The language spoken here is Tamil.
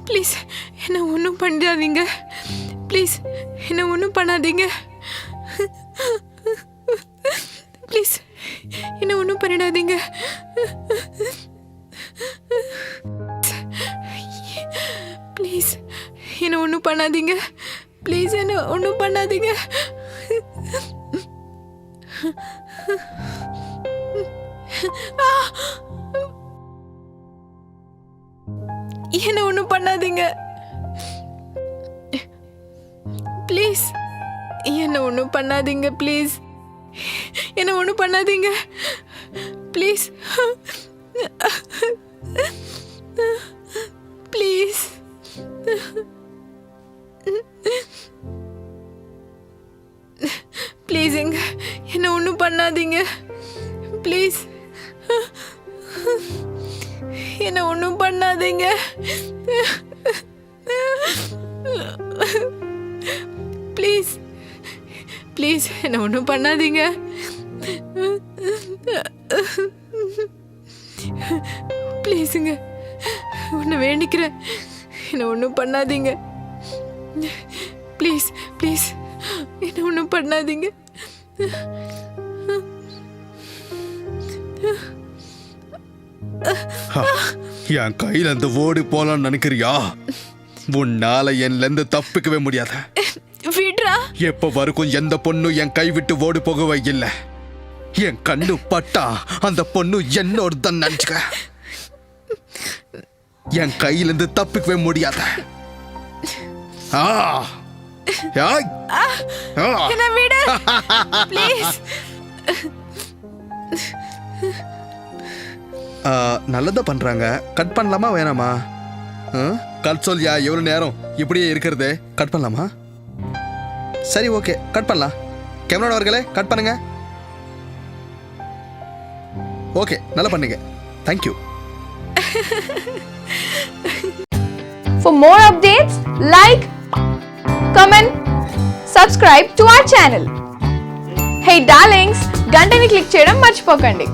ப்ளீஸ் என்ன ஒன்றும் பண்ணாதீங்க. ப்ளீஸ் என்ன ஒன்றும் பண்ணாதீங்க. ப்ளீஸ் என்ன ஒன்றும் பண்ணிடாதீங்க. ப்ளீஸ் என்ன ஒன்றும் பண்ணாதீங்க. ப்ளீஸ் என்ன ஒன்றும் பண்ணாதீங்க. என்ன ஒன்றும் பண்ணாதீங்க. ப்ளீஸ் என்ன ஒன்றும் பண்ணாதீங்க. ப்ளீஸ் என்ன ஒன்றும் பண்ணாதீங்க. ப்ளீஸ் ப்ளீஸ் ப்ளீஸுங்க என்ன ஒன்றும் பண்ணாதீங்க. ப்ளீஸ் என்ன ஒன்றும் பண்ணாதீங்க. ப்ளீஸ் ப்ளீஸ் என்ன ஒன்றும் பண்ணாதீங்க. ப்ளீஸுங்க ஒன்று வேண்டிக்கிறேன், என்ன ஒன்றும் பண்ணாதீங்க. ப்ளீஸ் ப்ளீஸ் என்ன ஒன்றும் பண்ணாதீங்க. என் கையில இருந்து ஓடி போலான்னு நினைக்கிறியா? உன்னால என்ல இருந்து தப்பிக்கவே முடியாத. விட்ரா. எப்ப வரைக்கும் எந்த பொண்ணும் என் கை விட்டு ஓடி போகவே இல்லை. என் கண்ணு பட்டா அந்த பொண்ணு என்னோட தான் நினைச்சுக்க. என் கையில இருந்து தப்பிக்கவே முடியாத. என்ன விடு ப்ளீஸ். நல்லதா பண்றாங்க. கட் பண்ணலாமா வேணாமா? கட் சொல்லியா? எவ்வளவு நேரம் இப்படியே இருக்கிறது? கட் பண்ணலாமா? சரி, ஓகே, கட் பண்ணலாம். கேமரா அவர்களே, கட் பண்ணுங்க. ஓகே, நல்லா பண்ணுங்க. Thank you. For more updates, like, comment, subscribe to our channel. Hey darlings, గంటని click చేయడం మర్చిపోకండి.